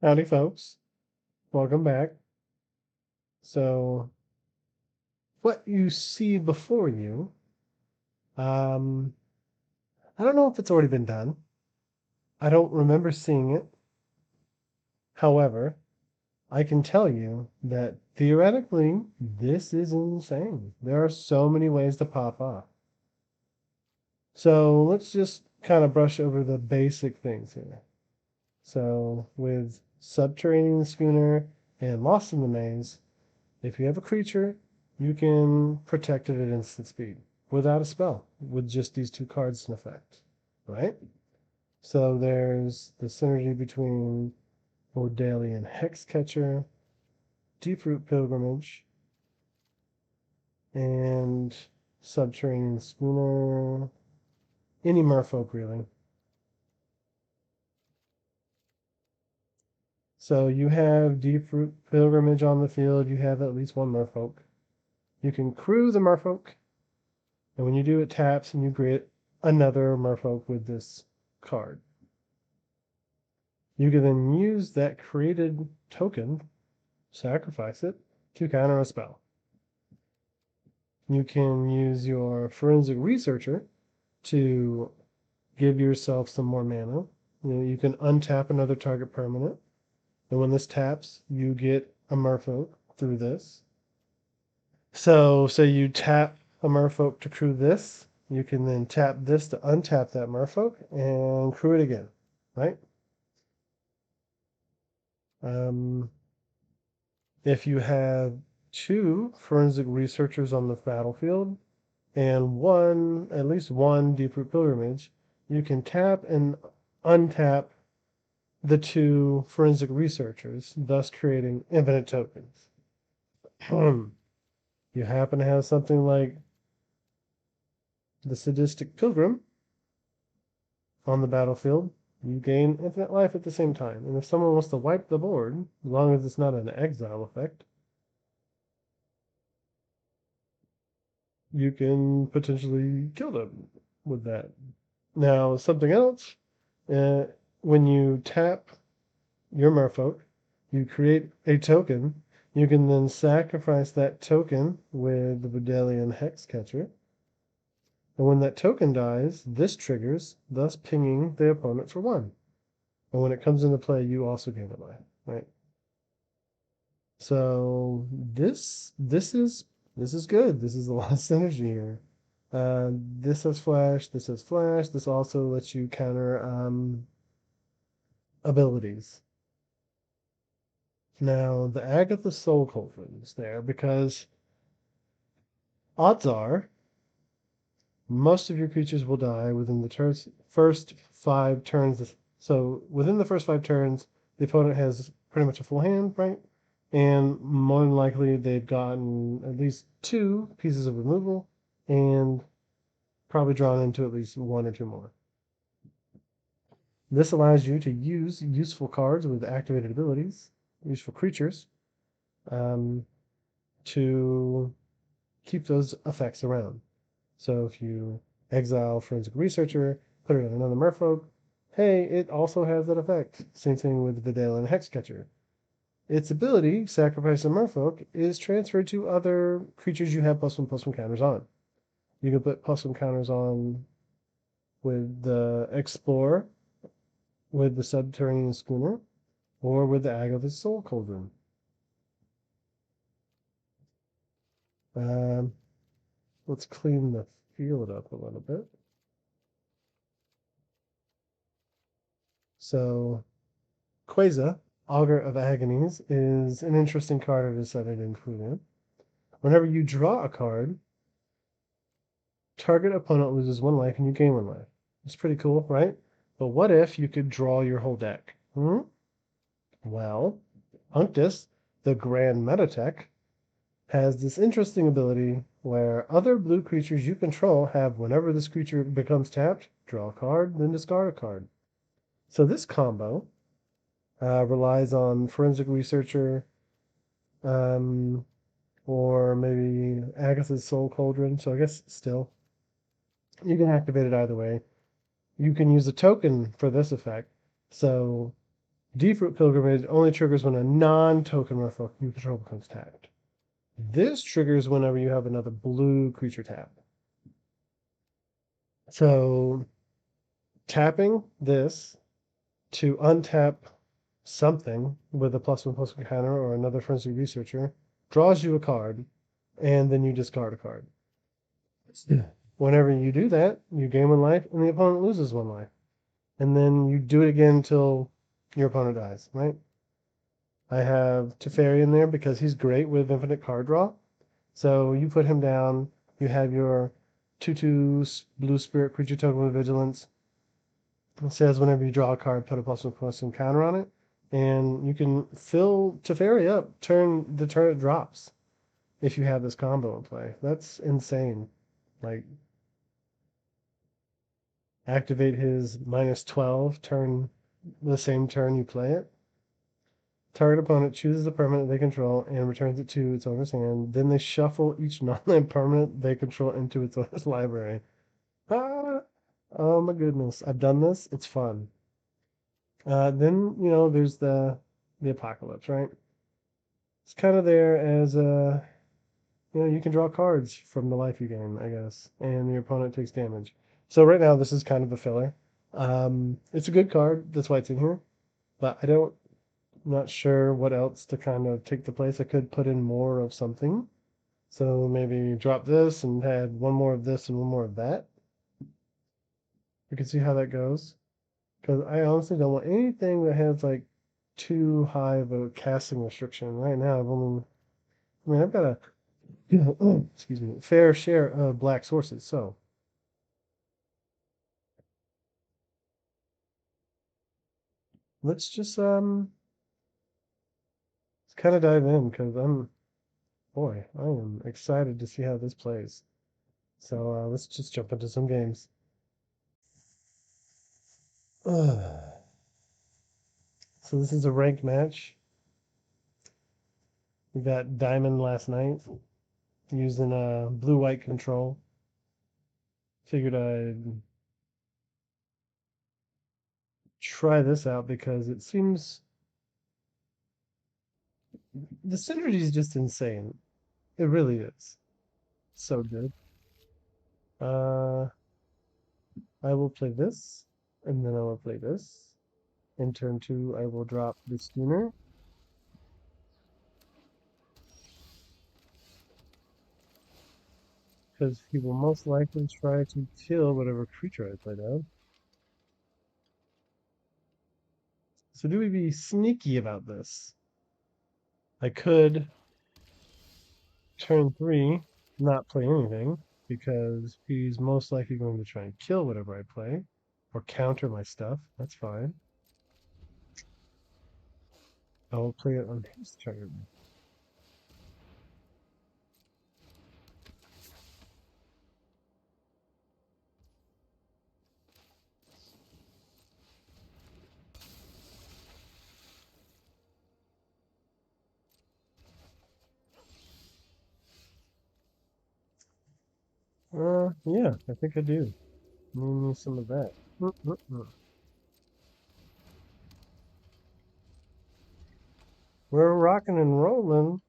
Howdy, folks. Welcome back. So, what you see before you, um, I don't know if it's already been done. I don't remember seeing it. However, I can tell you that theoretically, this is insane. There are so many ways to pop off. So, let's just kind of brush over the basic things here. So, with Subterranean the Schooner and Lost in the Maze, if you have a creature, you can protect it at instant speed without a spell, with just these two cards in effect, right? So there's the synergy between Ordalian Hexcatcher, Deeproot Pilgrimage, and Subterranean Schooner, any merfolk really. So you have Deeproot Pilgrimage on the field, you have at least one merfolk. You can crew the merfolk, and when you do, it taps and you create another merfolk with this card. You can then use that created token, sacrifice it, to counter a spell. You can use your Forensic Researcher to give yourself some more mana. You can untap another target permanent, and when this taps, you get a merfolk through this. So, say you tap a merfolk to crew this, you can then tap this to untap that merfolk and crew it again, right? If you have two Forensic Researchers on the battlefield and at least one Deeproot Pilgrimage, you can tap and untap the two Forensic Researchers, thus creating infinite tokens. You happen to have something like the Sadistic Pilgrim on the battlefield, you gain infinite life at the same time. And if someone wants to wipe the board, as long as it's not an exile effect, you can potentially kill them with that. Now, something else, uh, when you tap your merfolk, you create a token. You can then sacrifice that token with the Vidalian Hexcatcher. And when that token dies, this triggers, thus pinging the opponent for 1. And when it comes into play, you also gain a life, right? So this is good. This is a lot of synergy here. This has flash. This has flash. This also lets you counter abilities. Now the Agatha Soul Cauldron is there because odds are most of your creatures will die within the first 5 turns. So within the first 5 turns, the opponent has pretty much a full hand, right? And more than likely, they've gotten at least 2 pieces of removal and probably drawn into at least 1 or 2 more. This allows you to use useful cards with activated abilities, useful creatures, to keep those effects around. So if you exile Forensic Researcher, put it on another merfolk, hey, it also has that effect. Same thing with Vidalian Hexcatcher. Its ability, Sacrifice a Merfolk, is transferred to other creatures you have +1/+1 counters on. You can put +1 counters on with the Explorer, with the Subterranean Schooner, or with the Agatha's Soul Cauldron. Um, let's clean the field up a little bit. So, Quasar, Augur of Agonies, is an interesting card I decided to include in. Whenever you draw a card, target opponent loses 1 life and you gain 1 life. It's pretty cool, right? But what if you could draw your whole deck? Well, Unctus, the Grand Meta Tech, has this interesting ability where other blue creatures you control have, whenever this creature becomes tapped, draw a card, then discard a card. So this combo relies on Forensic Researcher, or maybe Agatha's Soul Cauldron. So I guess still, you can activate it either way. You can use a token for this effect. So Deep-Root Pilgrimage only triggers when a non-token merfolk you control becomes tapped. This triggers whenever you have another blue creature tapped. So tapping this to untap something with a +1/+1 counter or another Frenzy Researcher draws you a card, and then you discard a card. Yeah. Whenever you do that, you gain 1 life, and the opponent loses 1 life. And then you do it again until your opponent dies, right? I have Teferi in there because he's great with infinite card draw. So you put him down, you have your 2/2 blue spirit creature token with vigilance. It says whenever you draw a card, put a +1/+1 counter on it. And you can fill Teferi up the turn it drops if you have this combo in play. That's insane. Like, activate his -12 turn the same turn you play it. Target opponent chooses a permanent they control and returns it to its owner's hand. Then they shuffle each non-land permanent they control into its owner's library. Ah! Oh my goodness. I've done this. It's fun. Then, there's the apocalypse, right? It's kind of there as you can draw cards from the life you gain, I guess, and your opponent takes damage. So right now, this is kind of a filler. It's a good card. That's why it's in here. But not sure what else to kind of take the place. I could put in more of something. So maybe drop this and add one more of this and one more of that. You can see how that goes. Because I honestly don't want anything that has like too high of a casting restriction. Right now, I've got a excuse me, fair share of black sources. So let's just let's kind of dive in because I am excited to see how this plays. So let's just jump into some games. So this is a ranked match. We got Diamond last night using blue-white control. Figured I'd try this out because it seems the synergy is just insane. It really is. So good. Uh, I will play this, and then I will play this. In turn 2, I will drop the Schooner, because he will most likely try to kill whatever creature I play down. So do we be sneaky about this? I could turn 3 not play anything, because he's most likely going to try and kill whatever I play, or counter my stuff. That's fine. I will play it on his turn. Yeah, I think I do. Need some of that. We're rocking and rolling.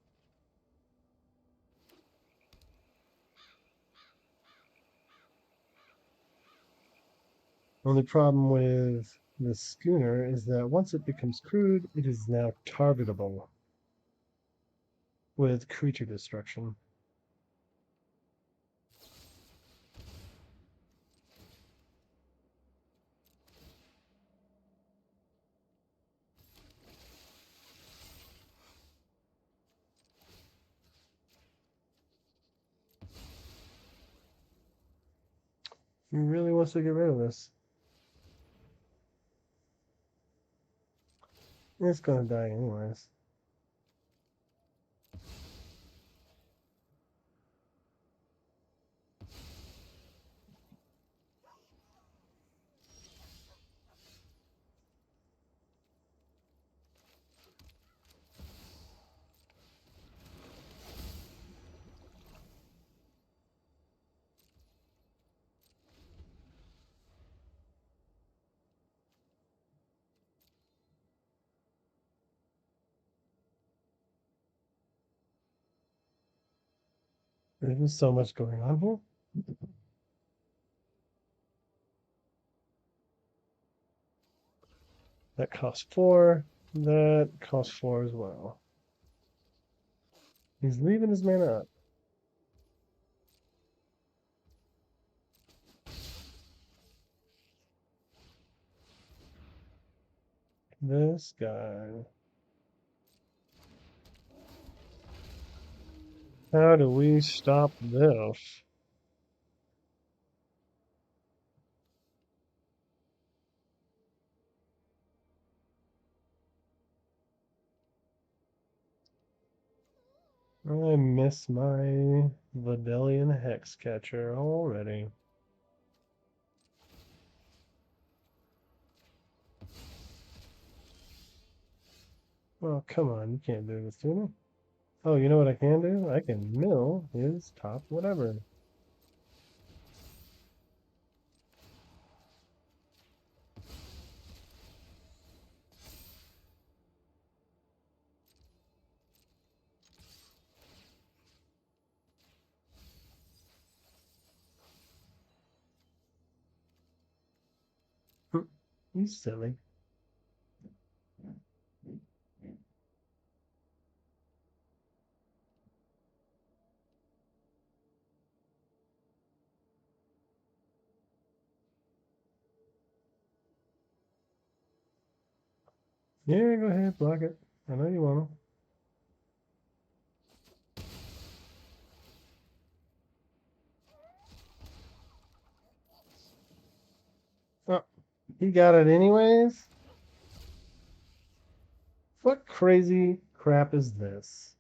Only problem with the schooner is that once it becomes crude, it is now targetable with creature destruction. He really wants to get rid of this. It's gonna die anyways. There's so much going on here. That costs 4. That costs 4 as well. He's leaving his mana up. This guy. How do we stop this? I miss my Vidalian Hex Catcher already. Oh, come on, you can't do this to me. Oh, you know what I can do? I can mill his top whatever. He's silly. Yeah, go ahead, block it. I know you want to. Oh, he got it anyways? What crazy crap is this?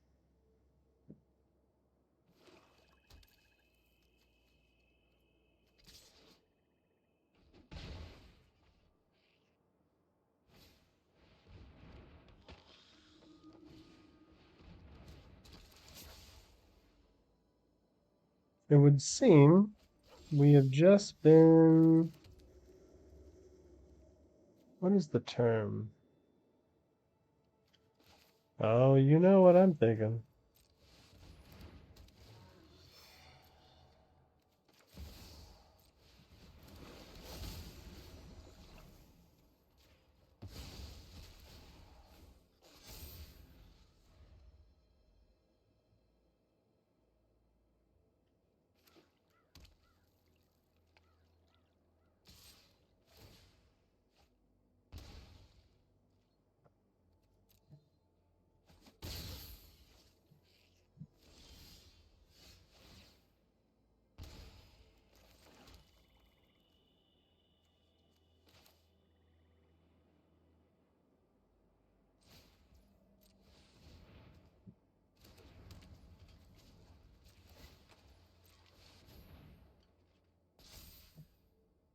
It would seem we have just been. What is the term? Oh, you know what I'm thinking.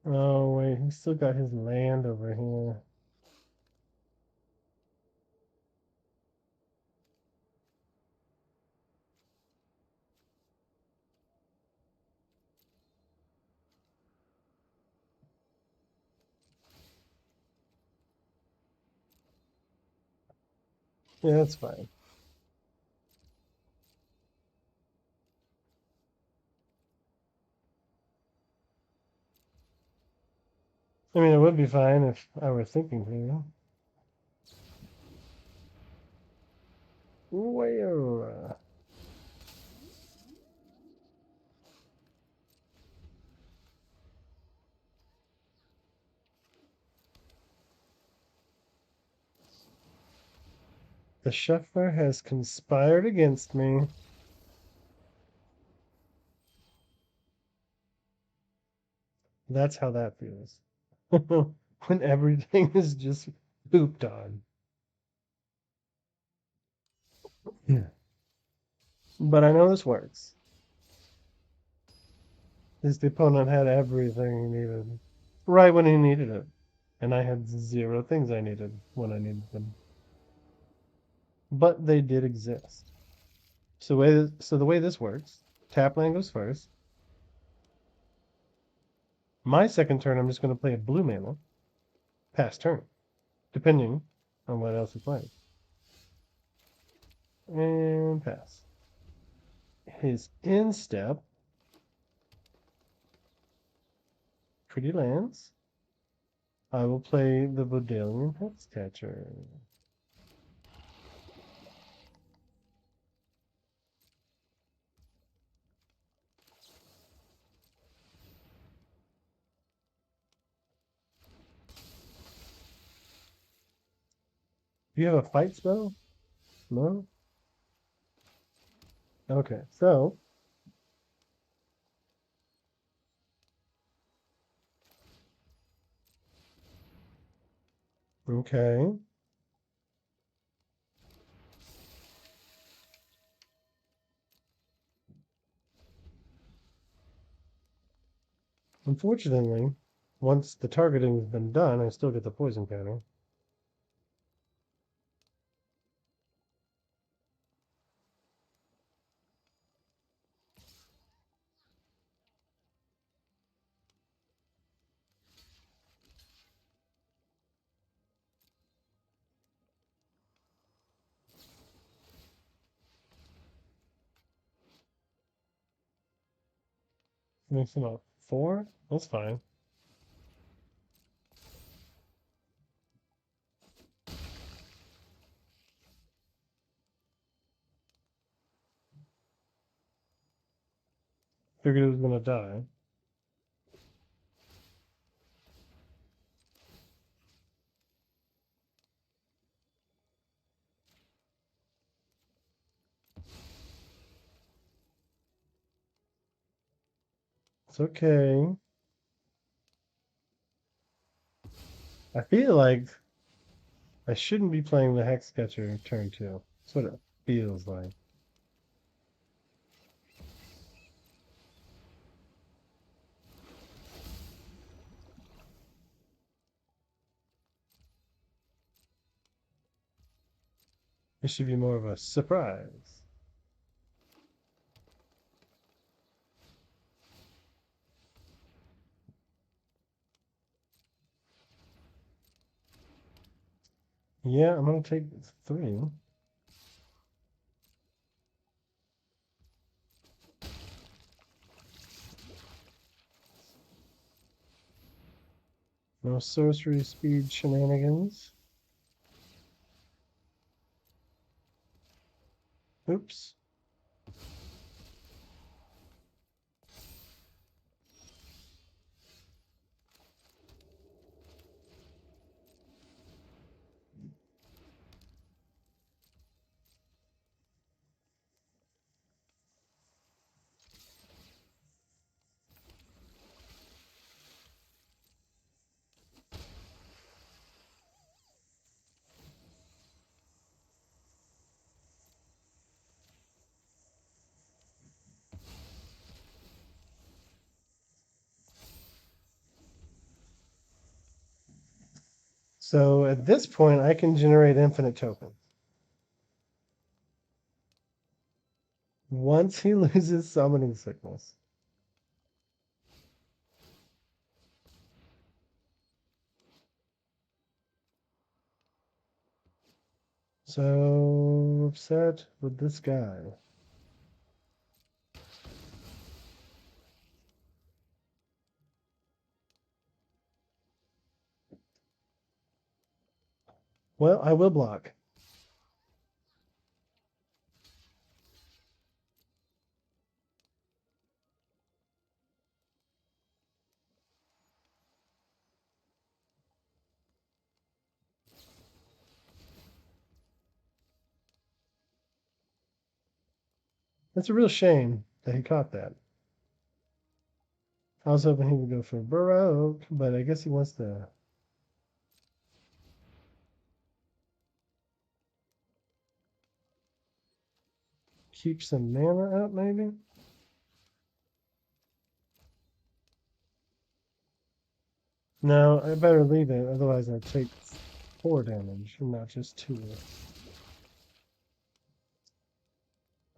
Oh, wait, he's still got his land over here. Yeah, that's fine. I mean, it would be fine if I were thinking for you. Well, the Shuffler has conspired against me. That's how that feels. When everything is just pooped on. Yeah. But I know this works. His opponent had everything he needed. Right when he needed it. And I had 0 things I needed when I needed them. But they did exist. So the way this works, tap land goes first. My second turn, I'm just going to play a blue mana. Pass turn. Depending on what else he plays. And pass. his instep. Pretty lands. I will play the Bodalian Hexcatcher. Do you have a fight spell? No? Okay, so okay. Unfortunately, once the targeting has been done, I still get the poison counter. Makes him up 4? That's fine. Figured it was gonna die. It's okay. I feel like I shouldn't be playing the Hexcatcher turn 2. That's what it feels like. It should be more of a surprise. Yeah, I'm gonna take 3. No sorcery speed shenanigans. Oops. So at this point, I can generate infinite tokens. Once he loses summoning sickness. So upset with this guy. Well, I will block. It's a real shame that he caught that. I was hoping he would go for Baroque, but I guess he wants to keep some mana out, maybe? No, I better leave it, otherwise I take 4 damage and not just 2.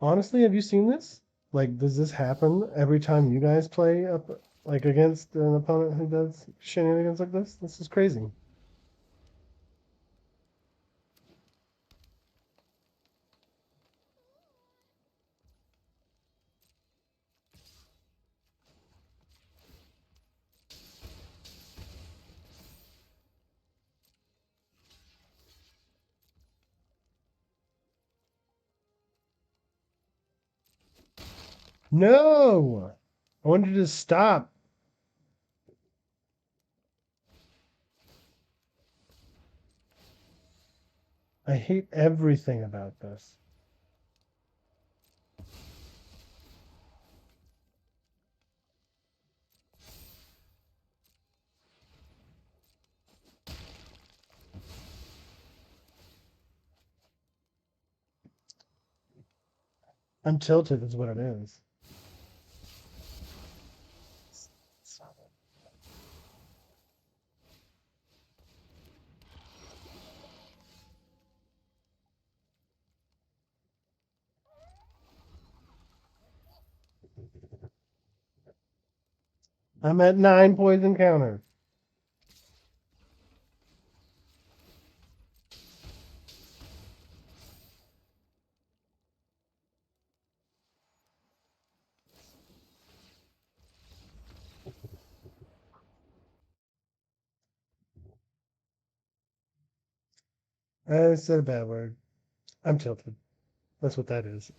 Honestly, have you seen this? Like, does this happen every time you guys play up, like against an opponent who does shenanigans like this? This is crazy. No! I wanted to stop. I hate everything about this. I'm tilted, is what it is. Stop it. I'm at 9 poison counter. I said a bad word. I'm tilted. That's what that is.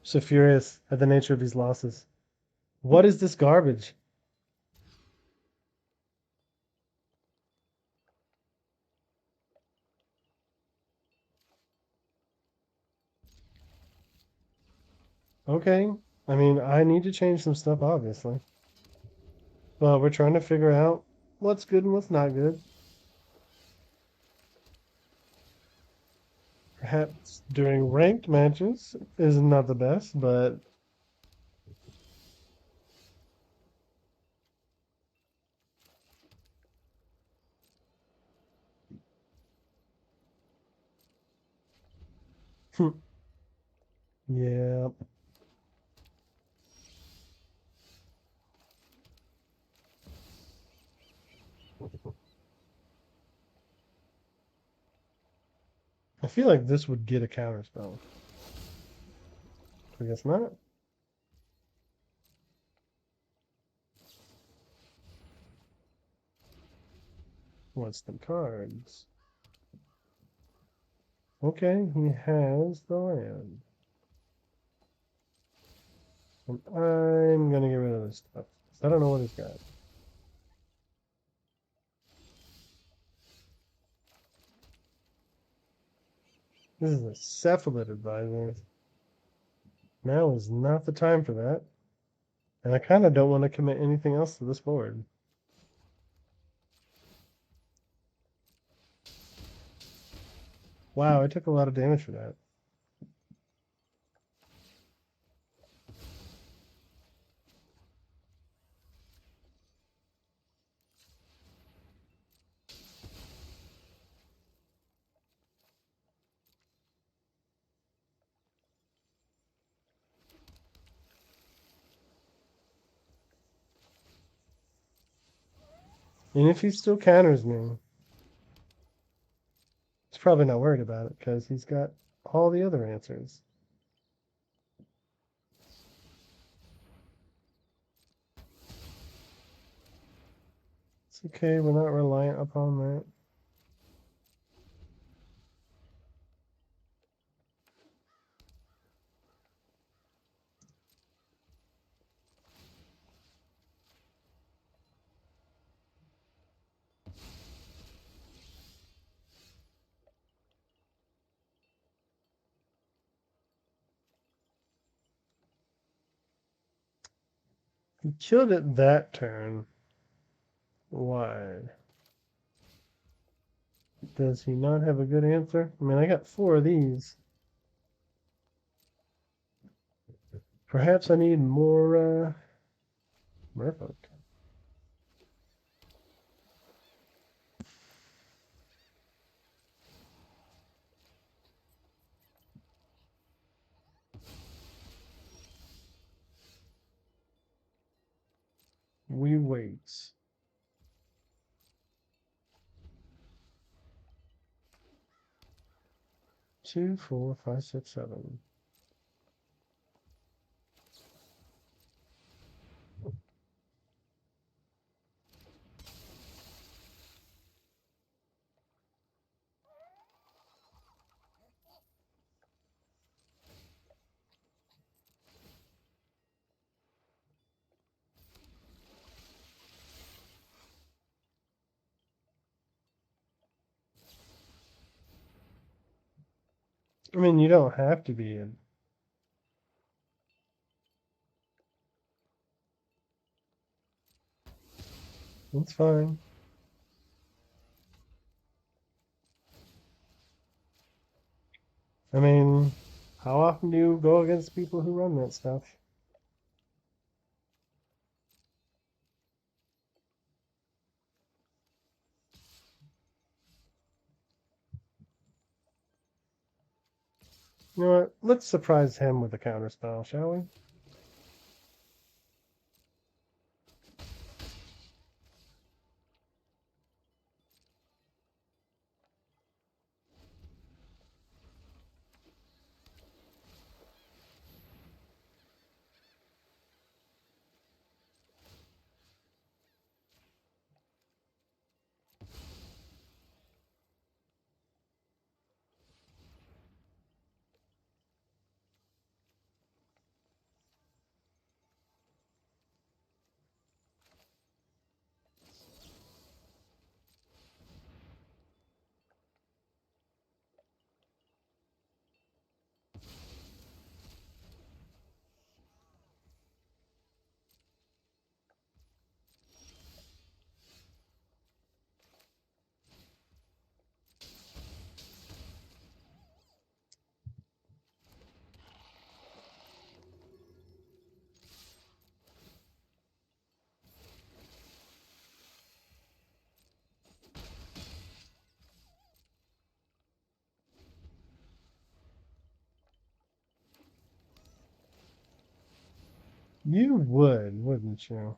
So furious at the nature of these losses. What is this garbage? Okay. I mean, I need to change some stuff, obviously. But we're trying to figure out what's good and what's not good. Perhaps during ranked matches is not the best, but yeah. I feel like this would get a counter spell. I guess not. What's the cards? Okay, he has the land. And I'm gonna get rid of this stuff. I don't know what he's got. This is a cephalid advisor. Now is not the time for that. And I kind of don't want to commit anything else to this board. Wow, I took a lot of damage for that. And if he still counters me, he's probably not worried about it because he's got all the other answers. It's okay, we're not reliant upon that. He killed it that turn. Why? Does he not have a good answer? I mean, I got 4 of these. Perhaps I need more merfolk. We wait. 2, 4, 5, 6, 7. I mean, you don't have to be in. It's fine. I mean, how often do you go against people who run that stuff? You know what? Let's surprise him with a counterspell, shall we? You would, wouldn't you?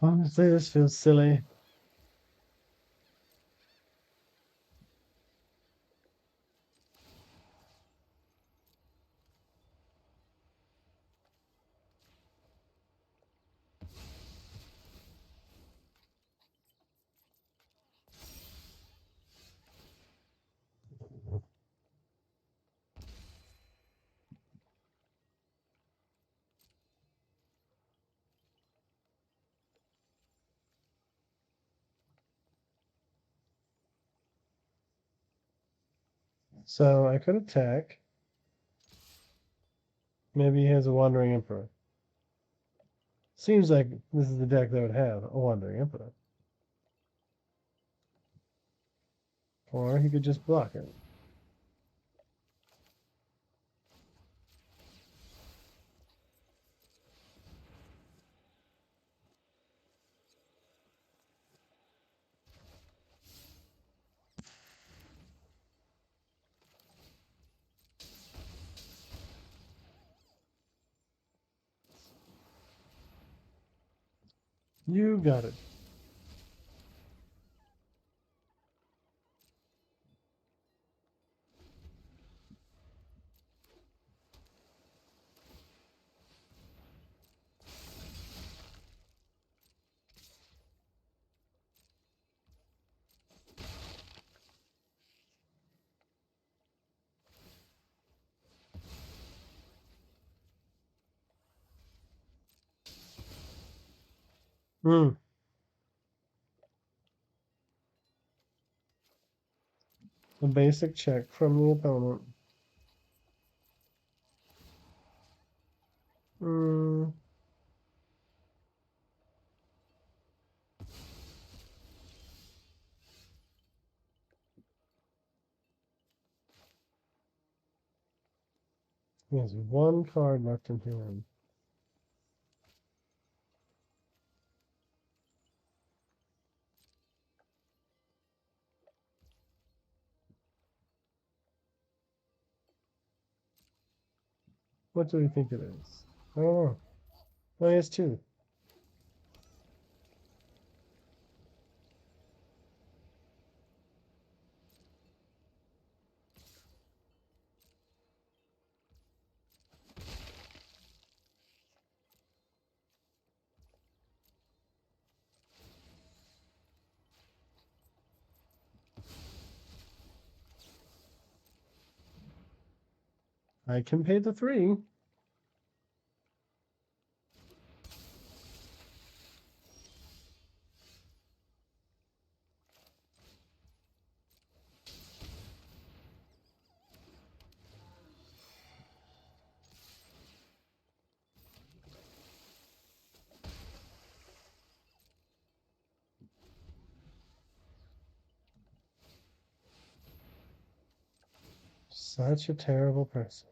Honestly, this feels silly. So I could attack. Maybe he has a Wandering Emperor. Seems like this is the deck that would have a Wandering Emperor. Or he could just block it. You got it. Hmm. A basic check from the opponent. Hmm. He has one card left in hand. What do we think it is? I don't know. Oh, he has two. I can pay the 3. Such a terrible person.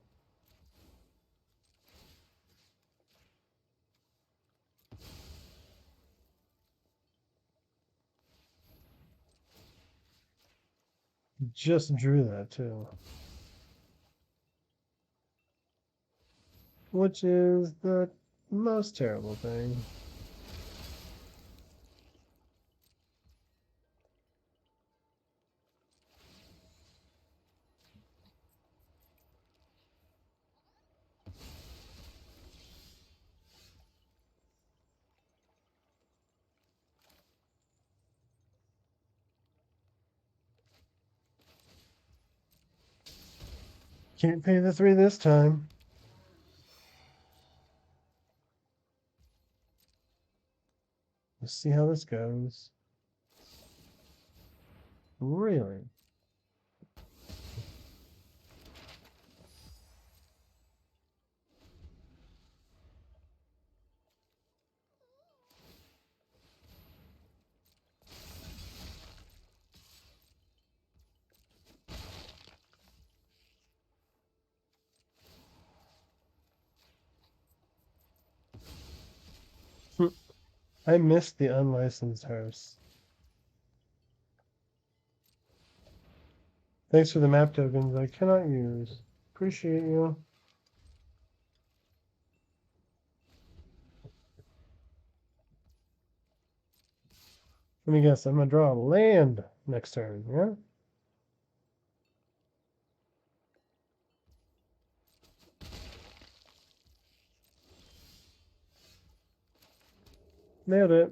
Just drew that too. Which is the most terrible thing. Can't pay the 3 this time. Let's see how this goes. Really? I missed the unlicensed house. Thanks for the map tokens I cannot use. Appreciate you. Let me guess, I'm gonna draw a land next turn, yeah? Nailed it.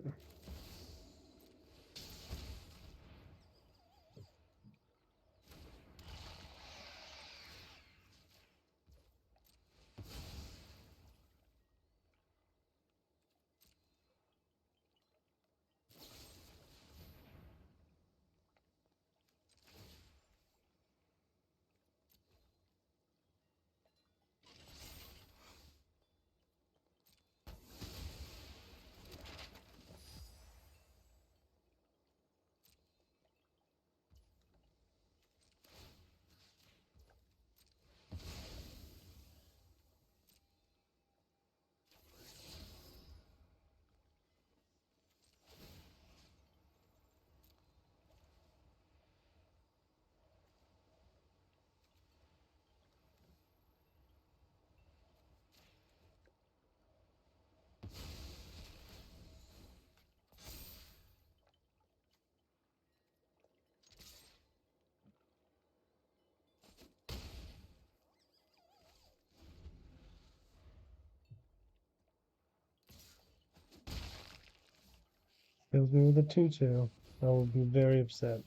Kills me with a 2-2. I will be very upset.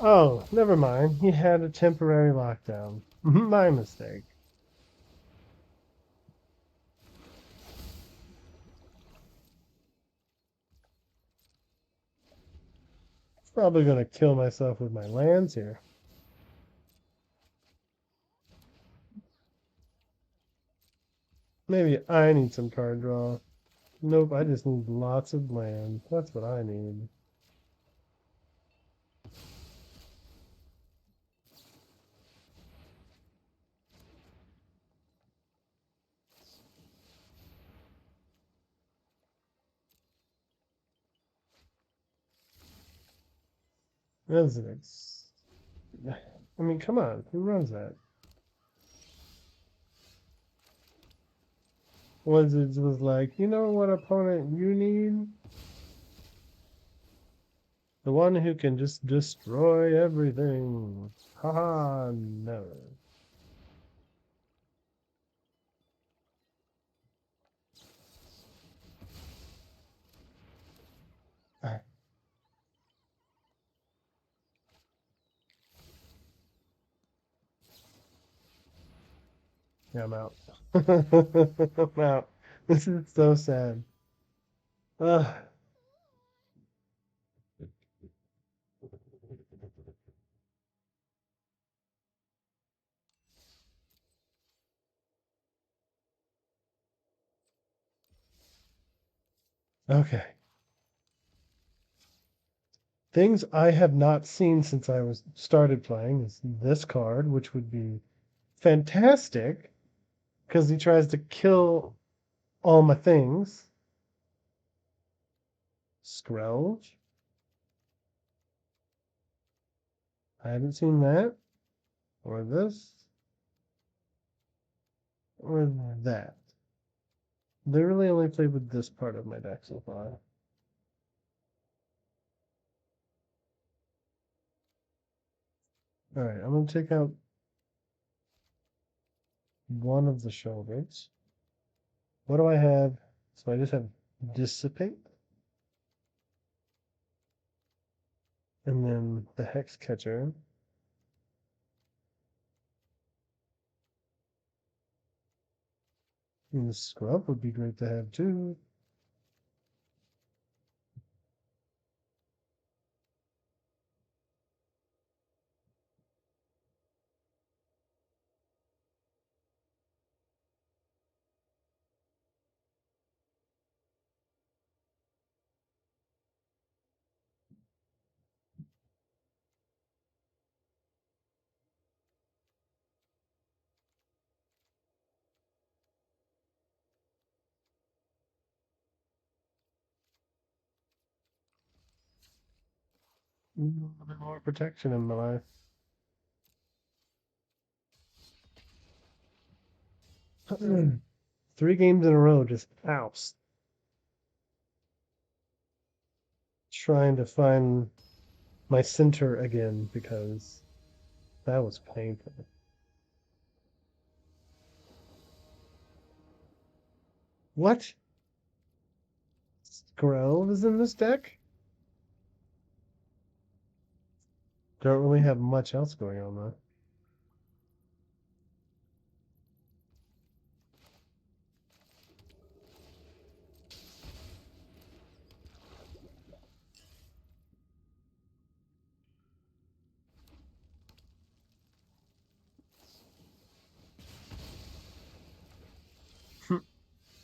Oh, never mind. He had a temporary lockdown. My mistake. Probably gonna kill myself with my lands here. Maybe I need some card draw. Nope, I just need lots of land. That's what I need. Residents. I mean, come on, who runs that? Wizards was like, you know what opponent you need? The one who can just destroy everything. Haha, no. Alright. Yeah, I'm out. I'm out. This is so sad. Ugh. Okay. Things I have not seen since I was started playing is this card, which would be fantastic because he tries to kill all my things. Skrelge. I haven't seen that. Or this. Or that. Literally only played with this part of my deck so far. Alright, I'm going to take out one of the shoulders. What do I have? So I just have Dissipate. And then the Hex Catcher. And the Scrub would be great to have too. A little bit more protection in my life. Three games in a row, just oust. Trying to find my center again because that was painful. What? Grove is in this deck? Don't really have much else going on though.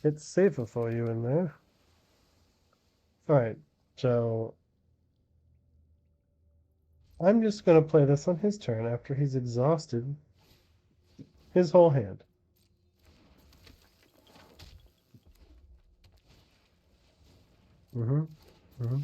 It's safer for you in there. Alright, so I'm just gonna play this on his turn after he's exhausted his whole hand. Mm-hmm. Mm-hmm.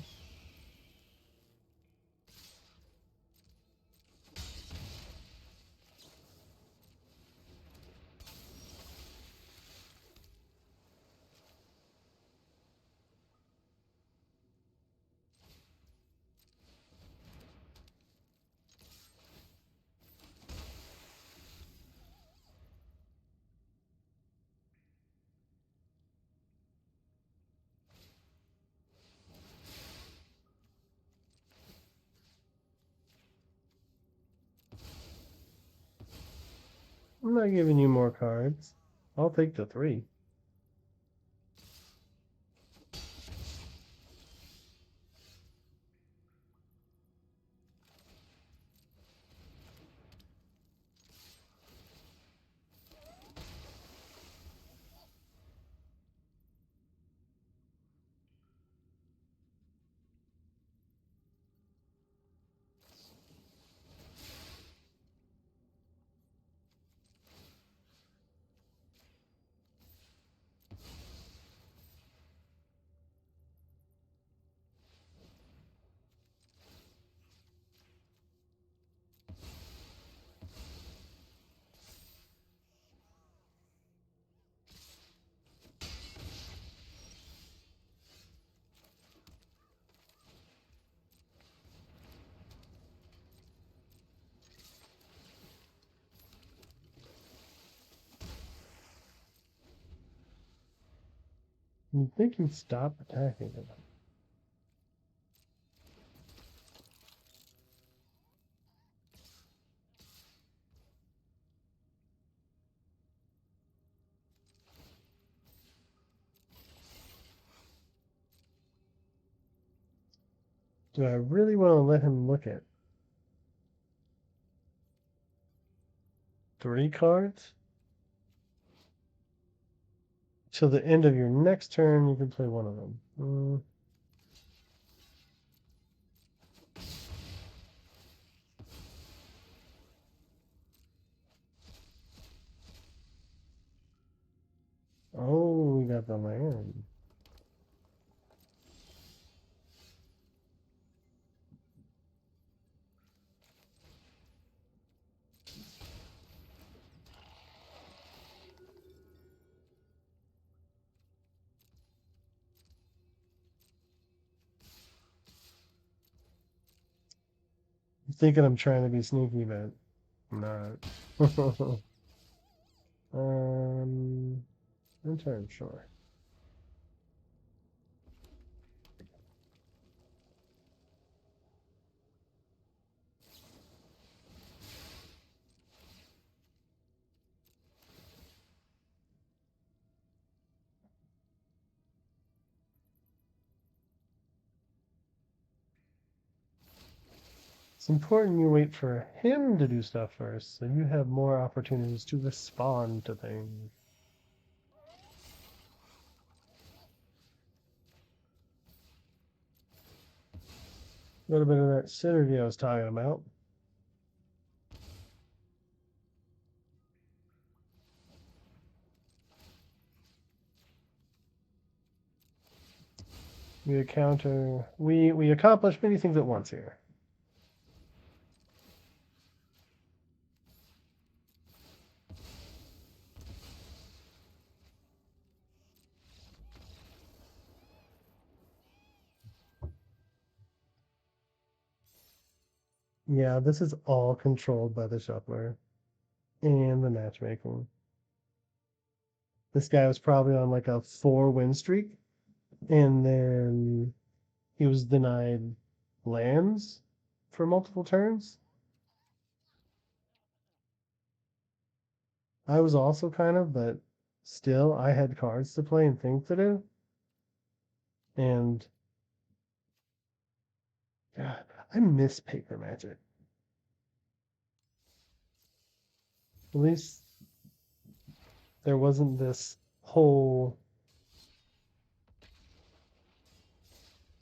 I'm not giving you more cards. I'll take the 3. You'd think he'd stop attacking them. Do I really want to let him look at 3 cards? Till the end of your next turn, you can play one of them. Oh, we got the land. I'm thinking I'm trying to be sneaky, but I'm not. In turn, sure. It's important you wait for him to do stuff first, so you have more opportunities to respond to things. A little bit of that synergy I was talking about. We accomplish many things at once here. Yeah, this is all controlled by the shuffler and the matchmaking. This guy was probably on like a 4-win streak, and then he was denied lands for multiple turns. I was also kind of, but still, I had cards to play and things to do. And God, I miss paper magic. At least there wasn't this whole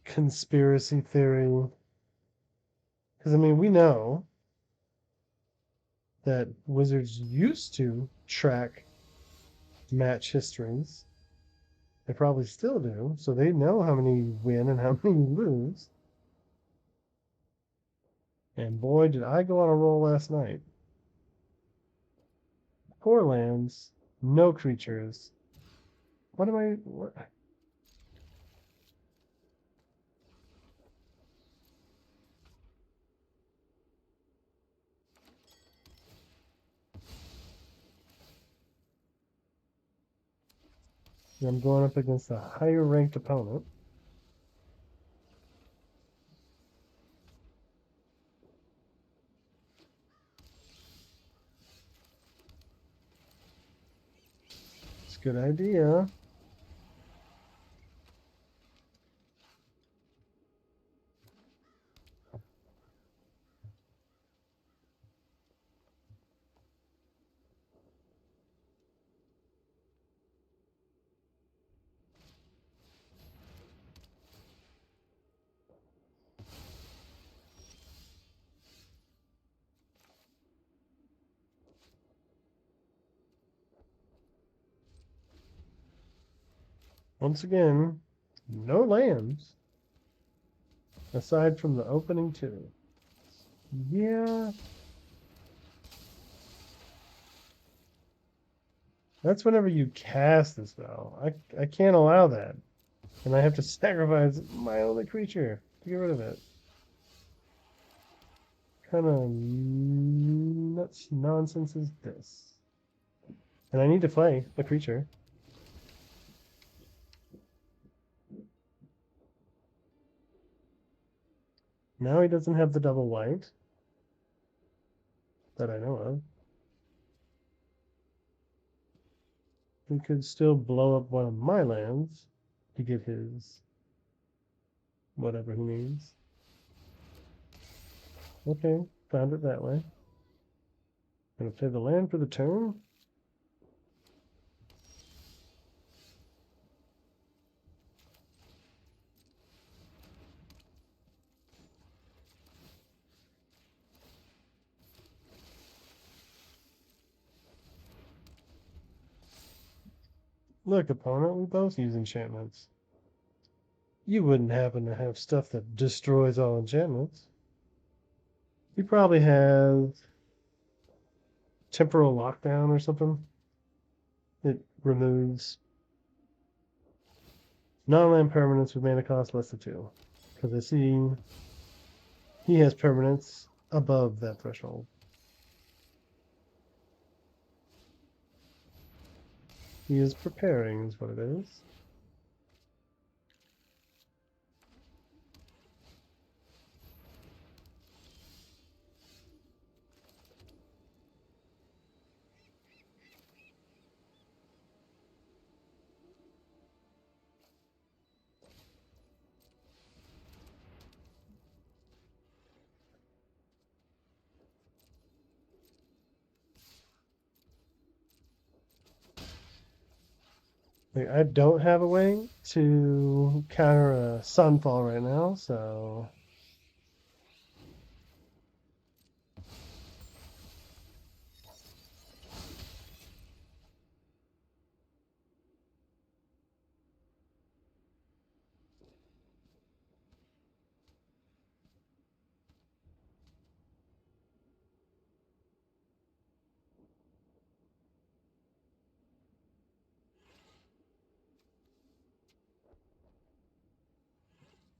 conspiracy theory. Because, I mean, we know that wizards used to track match histories. They probably still do, so they know how many win and how many lose. And boy, did I go on a roll last night. 4 lands, no creatures. What am I? What? I'm going up against a higher ranked opponent. It's a good idea. Once again, no lands aside from the opening 2. Yeah, that's whenever you cast the spell. I can't allow that. And I have to sacrifice my only creature to get rid of it. Kind of nuts nonsense is this? And I need to play a creature. Now he doesn't have the double white that I know of. He could still blow up one of my lands to get his whatever he needs. Okay, found it that way. Gonna play the land for the turn. Look, opponent, we both use enchantments. You wouldn't happen to have stuff that destroys all enchantments. You probably have temporal lockdown or something. It removes non-land permanents with mana cost less than 2. Because I see he has permanents above that threshold. He is preparing, is what it is. I don't have a way to counter a Sunfall right now, so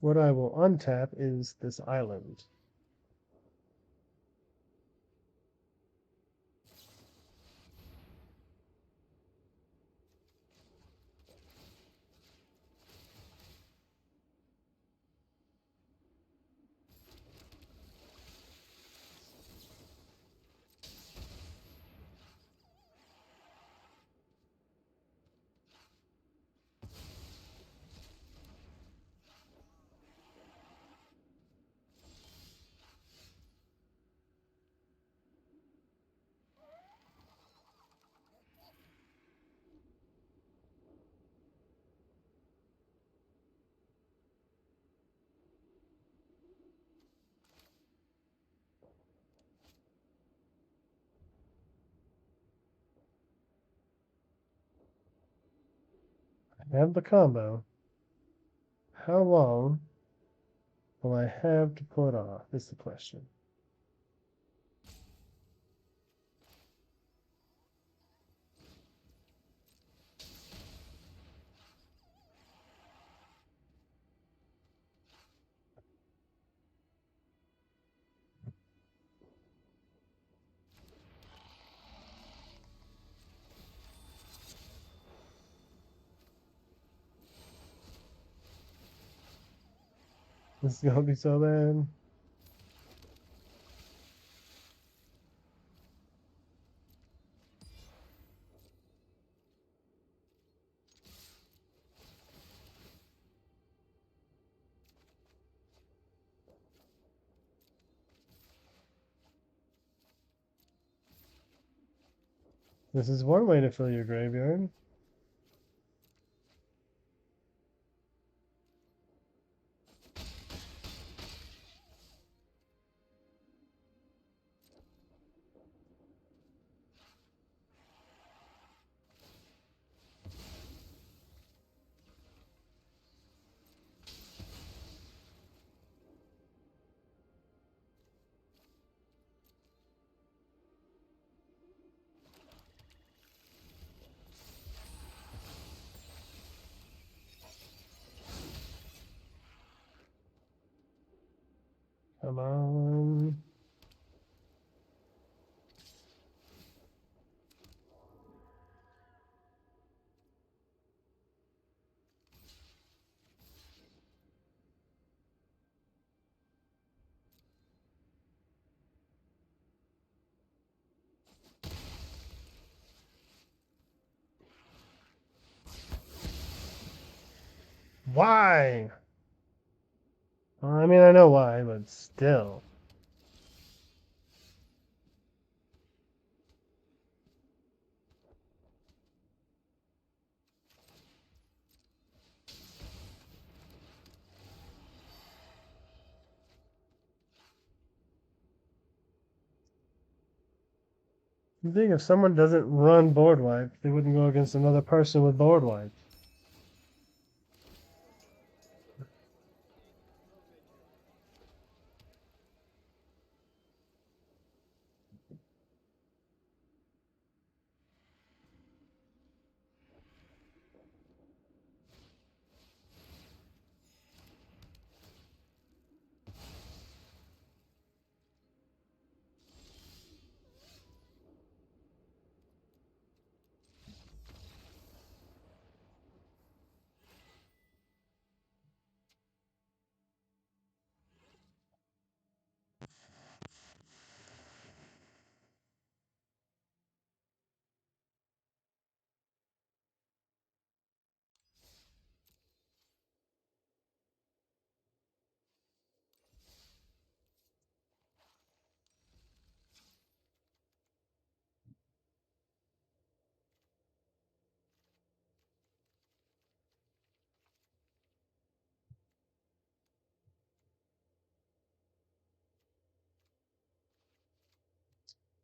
what I will untap is this island. I have the combo. How long will I have to pull it off is the question. This is gonna be so bad. This is one way to fill your graveyard. Come on. Why? I mean, I know why, but still. You think if someone doesn't run board wipe, they wouldn't go against another person with board wipe.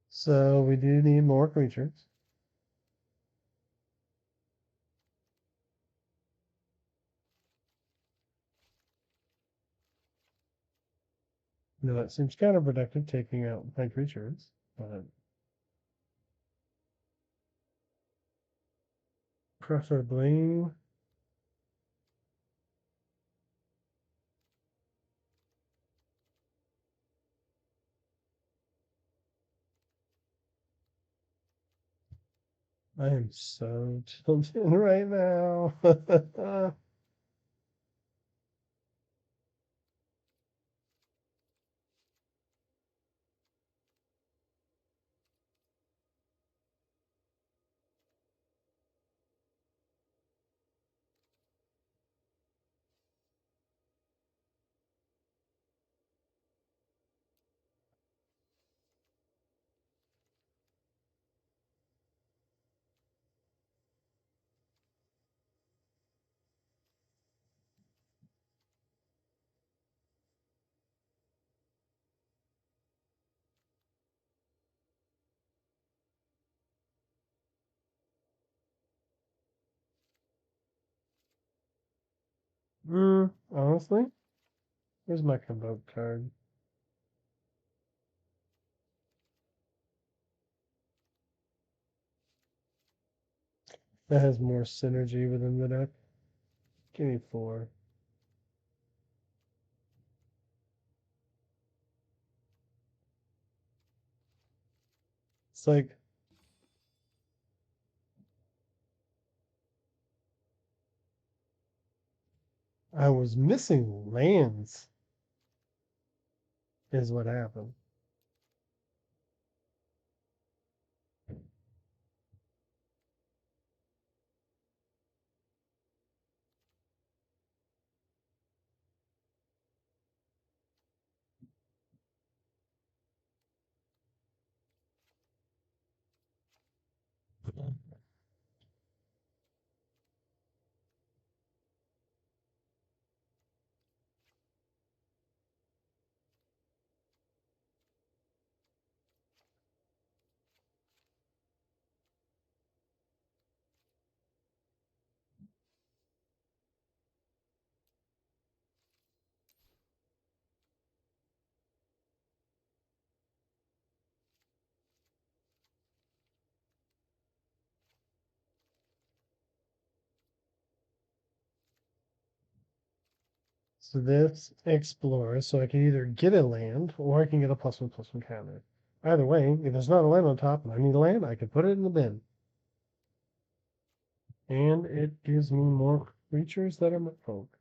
So we do need more creatures. Now that seems counterproductive, taking out my creatures, but preferably. I am so tilted right now. Honestly, here's my convoke card. That has more synergy within the deck. Give me 4. It's like I was missing lands, is what happened. So this explores, so I can either get a land or I can get a +1/+1 counter. Either way, if there's not a land on top and I need a land, I can put it in the bin. And it gives me more creatures that are my folk.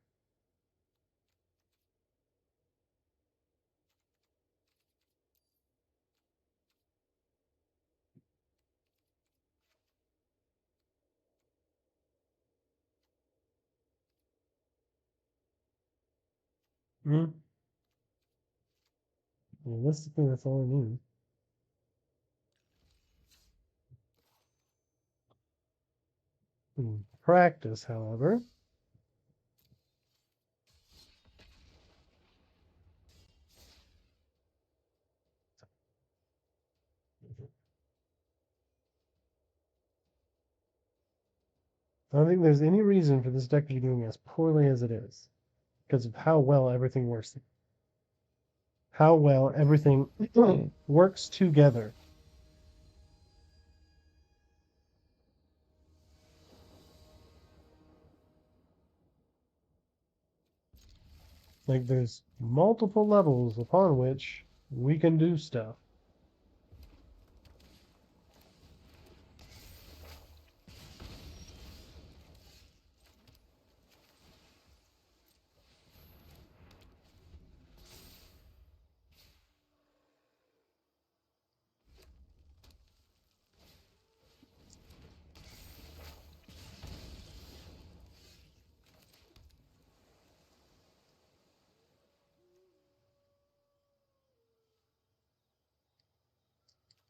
Realistically, that's all I need. In practice, however, I don't think there's any reason for this deck to be doing as poorly as it is, because of how well everything works. How well everything works together. Like, there's multiple levels upon which we can do stuff.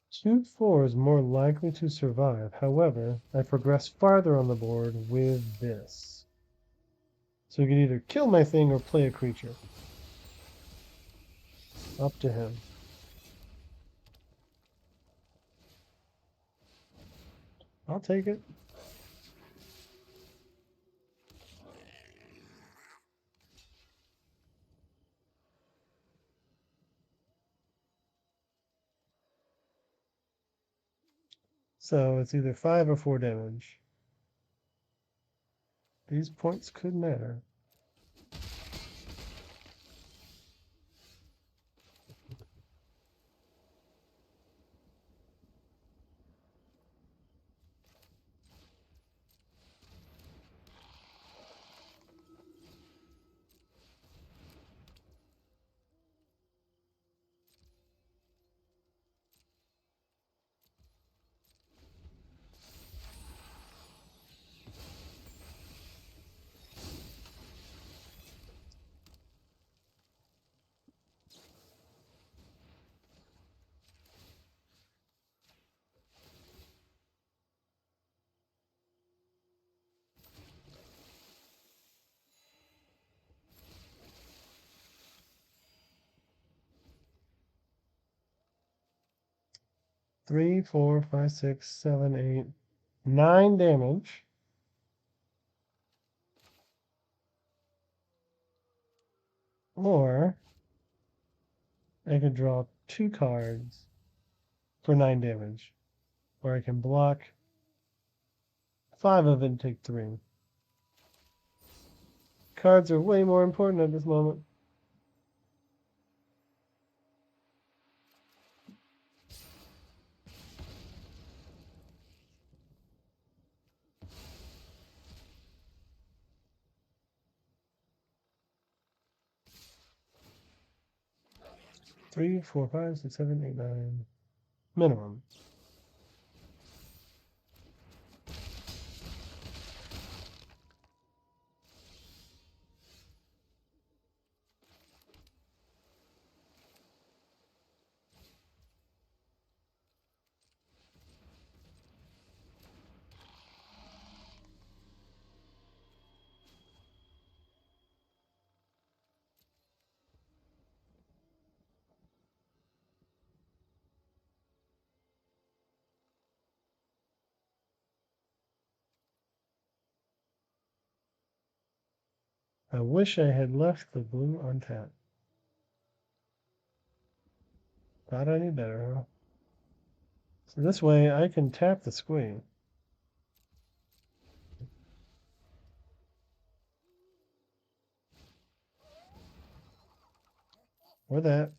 Suit 4 is more likely to survive. However, I progress farther on the board with this. So you can either kill my thing or play a creature. Up to him. I'll take it. So it's either 5 or 4 damage. These points could matter. Three, 4, 5, 6, 7, 8, 9 damage. Or I could draw 2 cards for 9 damage. Or I can block 5 of it and take 3. Cards are way more important at this moment. Three, 4, 5, 6, 7, 8, 9. Minimum. I wish I had left the blue untapped. Thought I knew better, huh? So this way I can tap the squee. Or that.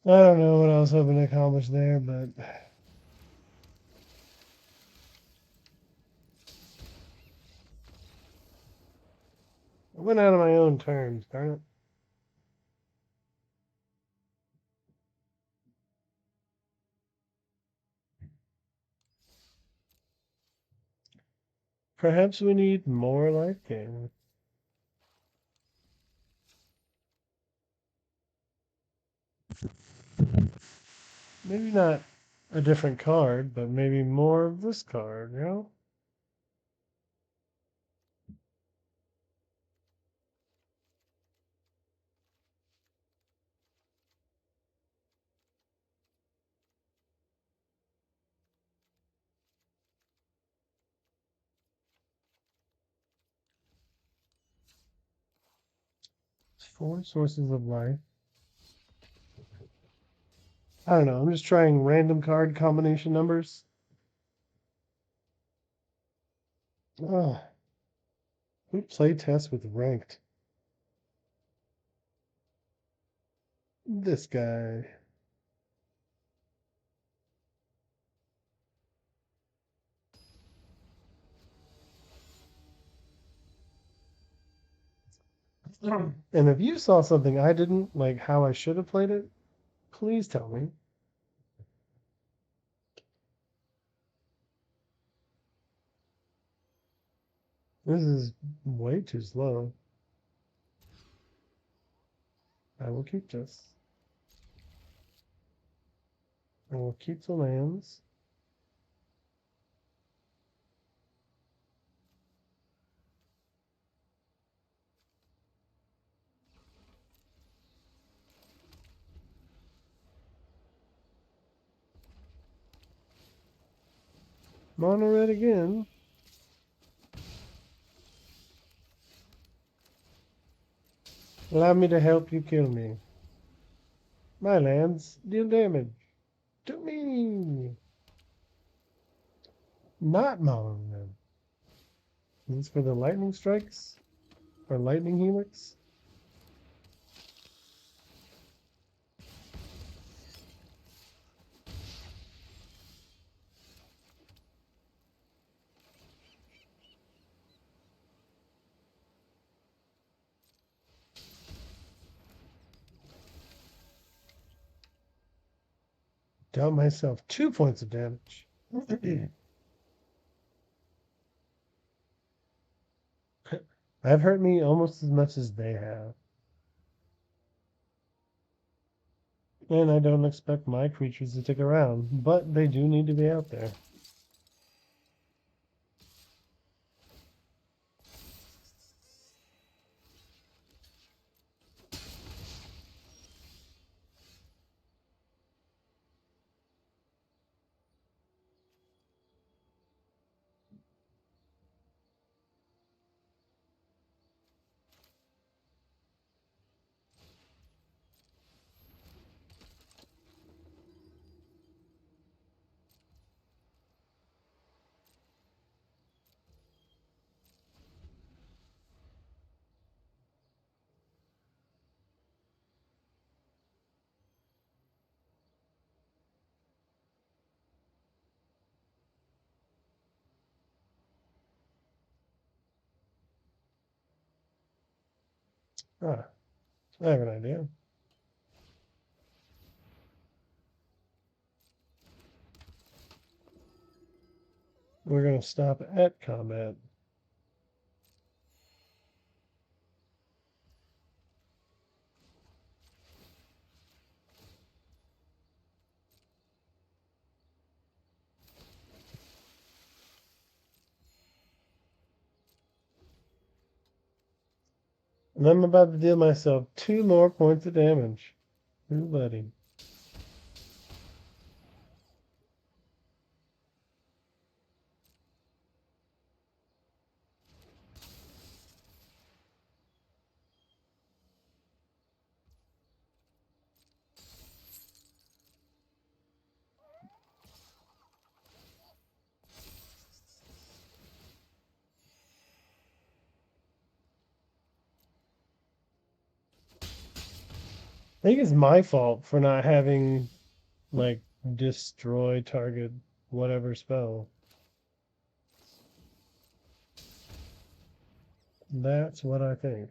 I don't know what I was hoping to accomplish there, but I went out on my own terms, darn it. Perhaps we need more life gain. Maybe not a different card, but maybe more of this card, you know? Four sources of life. I don't know. I'm just trying random card combination numbers. Ugh. Who play tests with ranked? This guy. And if you saw something I didn't, like how I should have played it, please tell me. This is way too slow. I will keep this. I will keep the lands. Mono red again. Allow me to help you kill me. My lands deal damage to me. Not mono red. Is this for the lightning strikes? Or lightning helix? Dealt myself 2 points of damage. I've hurt me almost as much as they have. And I don't expect my creatures to stick around, but they do need to be out there. Ah, I have an idea. We're going to stop at combat. And I'm about to deal myself 2 more points of damage. Ooh, buddy. think it's my fault for not having like destroy target whatever spell. That's what I think.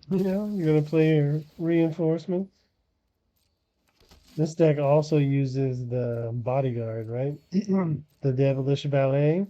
Yeah, you're gonna play your reinforcements. This deck also uses the bodyguard, right? The devilish ballet.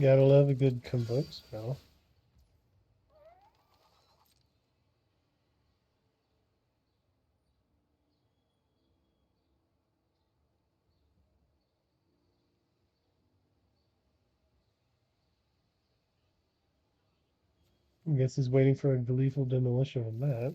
Gotta love a good convoke spell. I guess he's waiting for a gleeful demolition of that.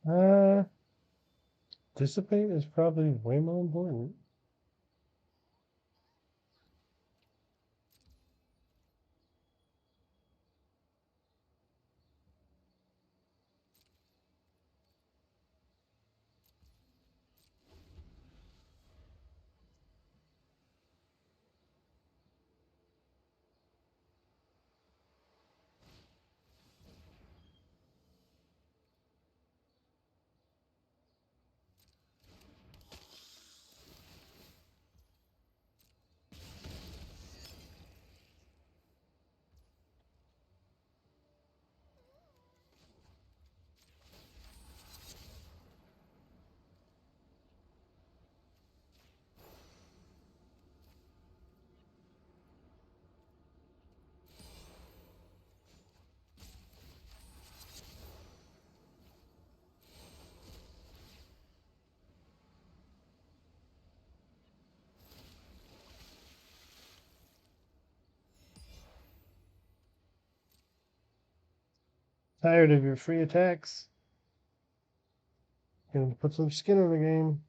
Uh, Dissipate is probably way more important. Tired of your free attacks? Gonna put some skin in the game.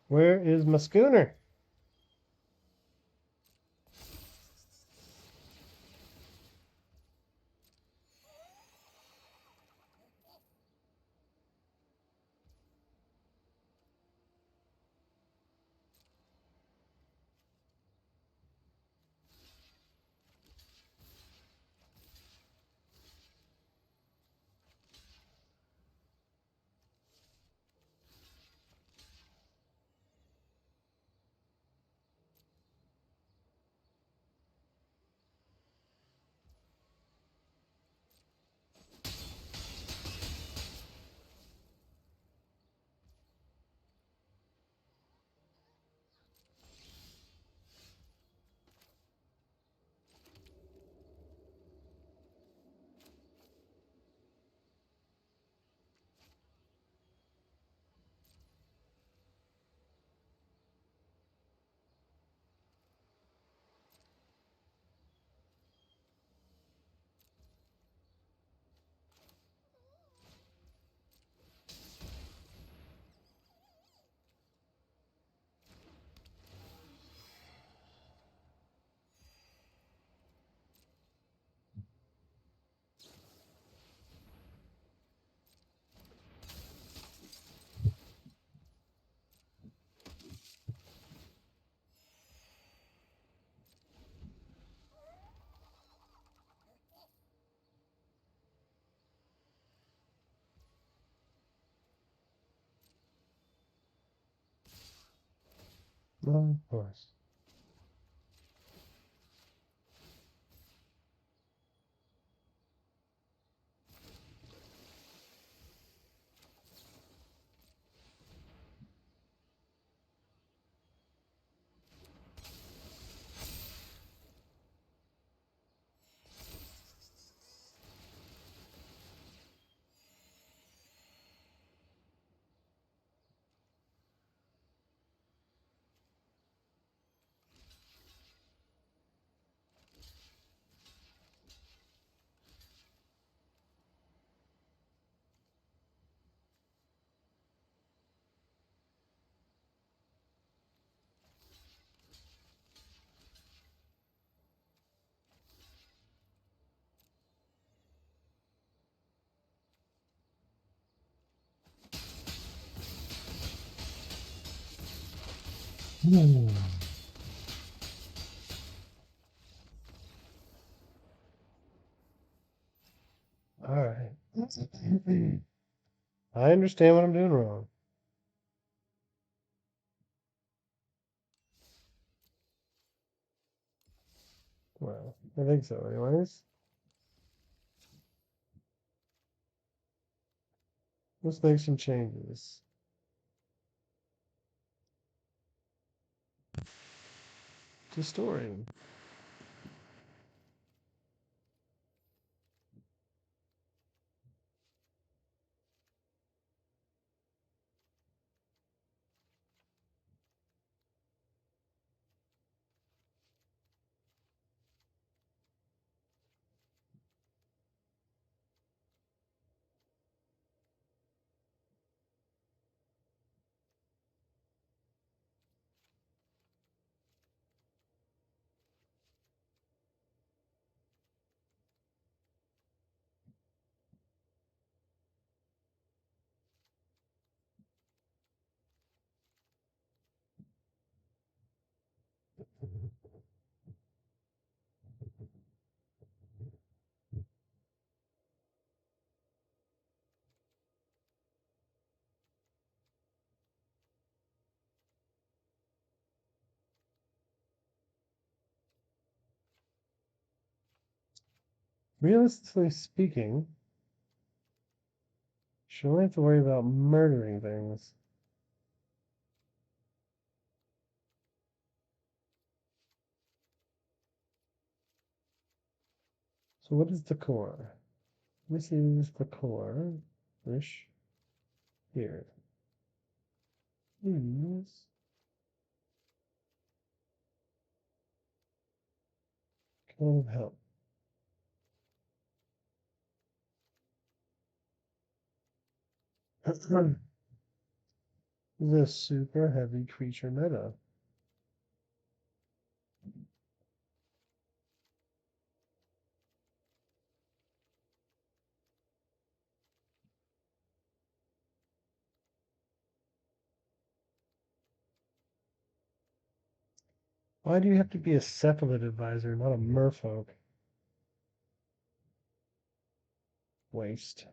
Where is my schooner? Of course. Hmm. All right. I understand what I'm doing wrong. Well, I think so, anyways. Let's make some changes. To story. Realistically speaking, she'll only have to worry about murdering things. So what is the core? This is the core. Ish. Here. Is kind of help. The super heavy creature meta. Why do you have to be a cephalid advisor, not a merfolk? Waste.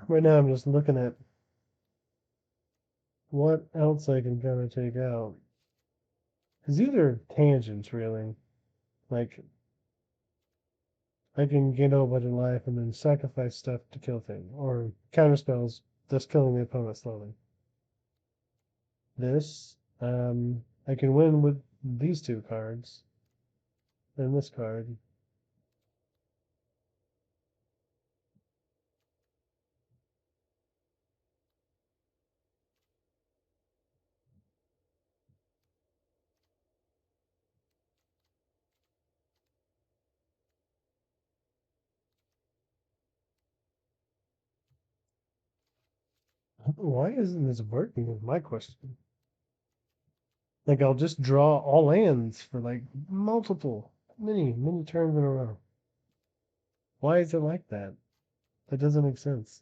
Right now I'm just looking at what else I can kind of take out. Because these are tangents, really. Like, I can gain a whole bunch of life and then sacrifice stuff to kill things. Or counter spells, thus killing the opponent slowly. This, I can win with these two cards. And this card. Why isn't this working is my question. Like, I'll just draw all lands for like multiple, many turns in a row. Why is it like that? That doesn't make sense.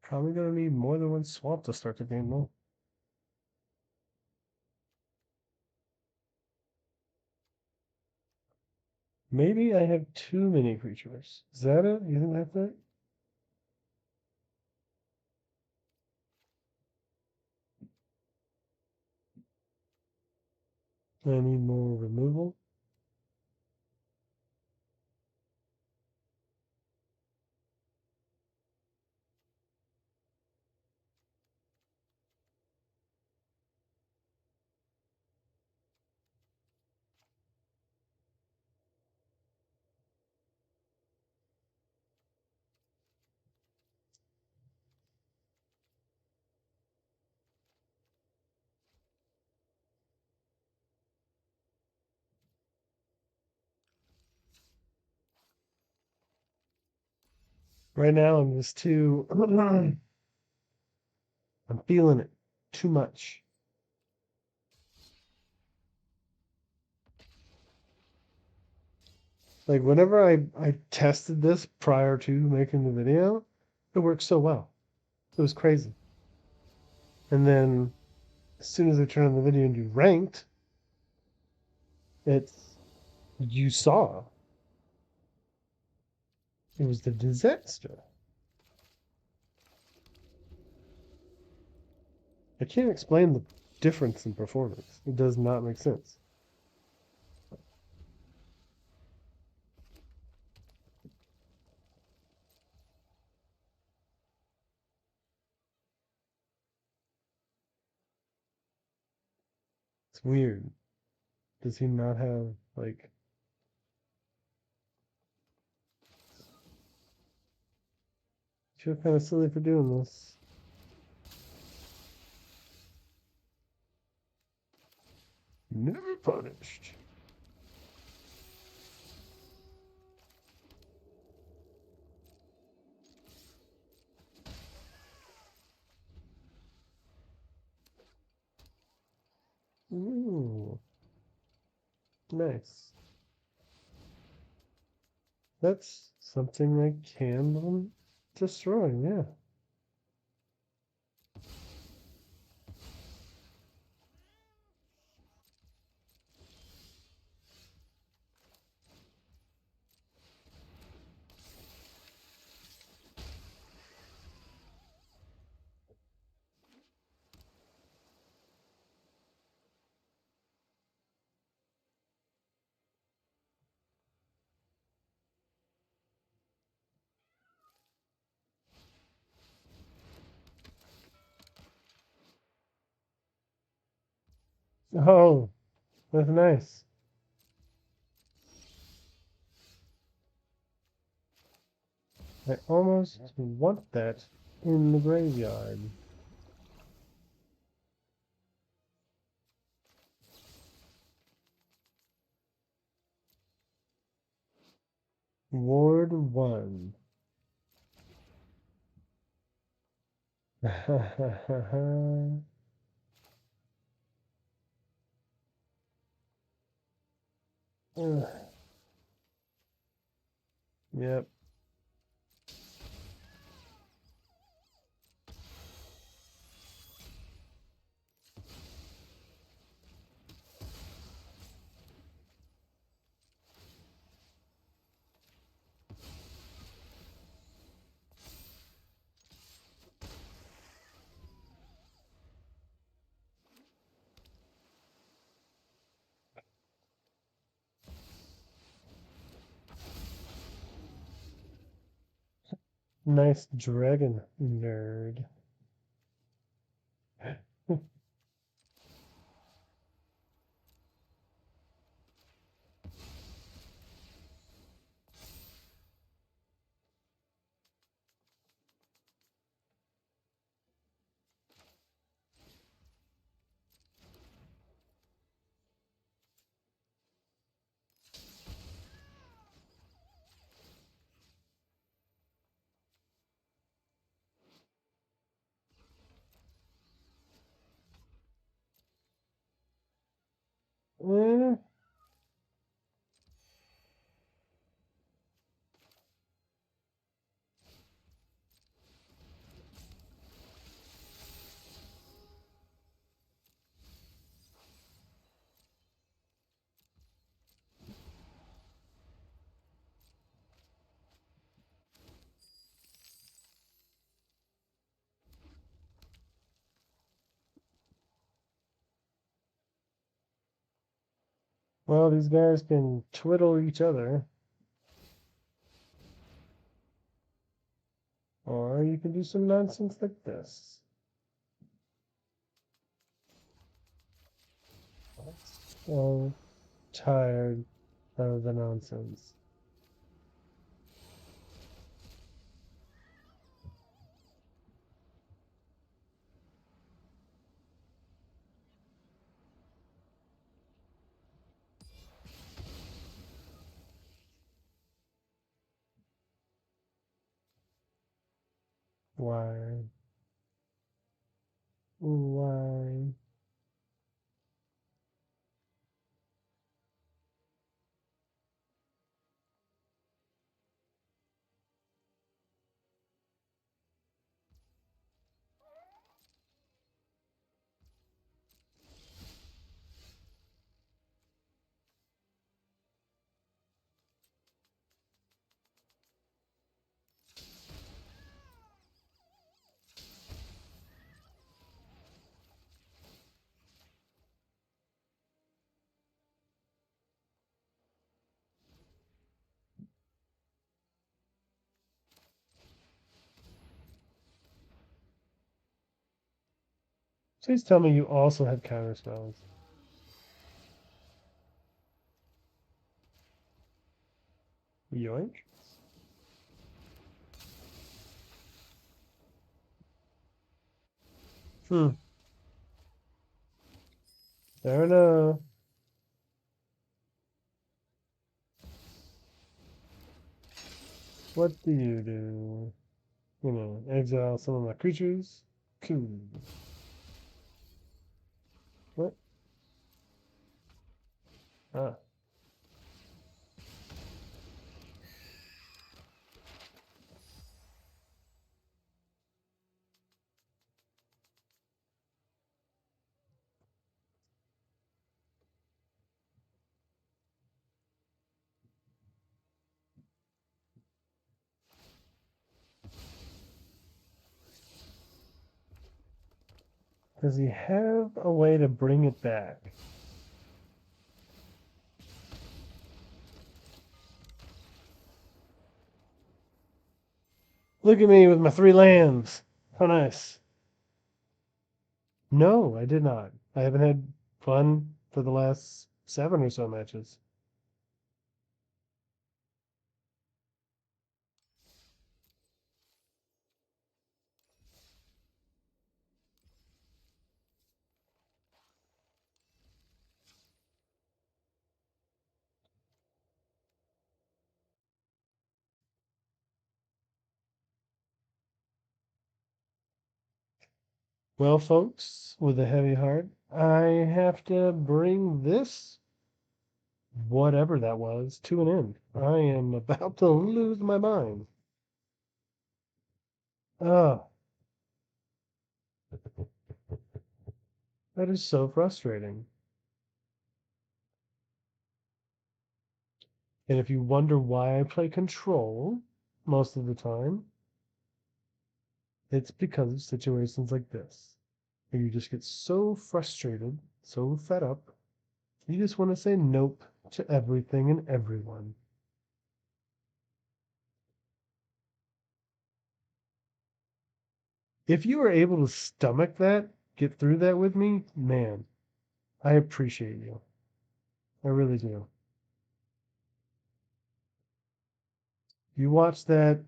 Probably gonna need more than one swamp to start the game though. Maybe I have too many creatures. Is that it? You think that's it? I need more removal. Right now I'm just too I'm feeling it too much. Like whenever I tested this prior to making the video, it worked so well. It was crazy. And then as soon as I turn on the video and do ranked, it's you saw it was the disaster. I can't explain the difference in performance. It does not make sense. It's weird. Does he not have like I feel kind of silly for doing this. Never punished. Ooh, nice. That's something I can destroy, yeah. Oh, that's nice. I almost want that in the graveyard. Ward 1. Yep. Nice dragon nerd. Well, these guys can twiddle each other, or you can do some nonsense like this. I'm tired of the nonsense. Why? Why? Please tell me you also have counter spells. Yoink. Hmm. Fair enough. What do you do? Exile some of my creatures. Cool. What? Ah. Does he have a way to bring it back? Look at me with my 3 lands. How nice. No, I did not. I haven't had fun for the last 7 or so matches. Well, folks, with a heavy heart, I have to bring this, whatever that was, to an end. I am about to lose my mind. Oh, that is so frustrating. And if you wonder why I play Control most of the time, it's because of situations like this, where you just get so frustrated, so fed up, you just want to say nope to everything and everyone. If you are able to stomach that, get through that with me, man, I appreciate you. I really do. You watch that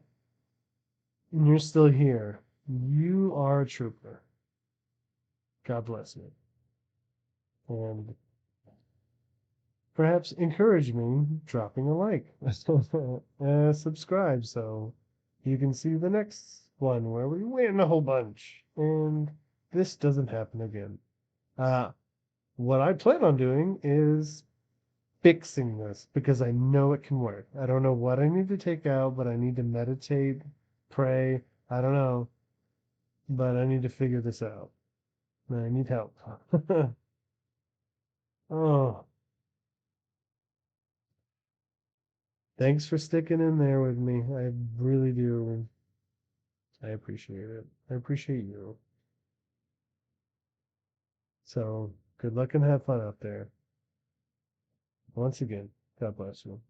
and you're still here. You are a trooper. God bless you. And perhaps encourage me dropping a like. Subscribe so you can see the next one where we win a whole bunch. And this doesn't happen again. Uh, what I plan on doing is fixing this because I know it can work. I don't know what I need to take out, but I need to meditate, pray. I don't know, but I need to figure this out. I need help. Oh, thanks for sticking in there with me. I really do. I appreciate it. I appreciate you. So, good luck and have fun out there. Once again, God bless you.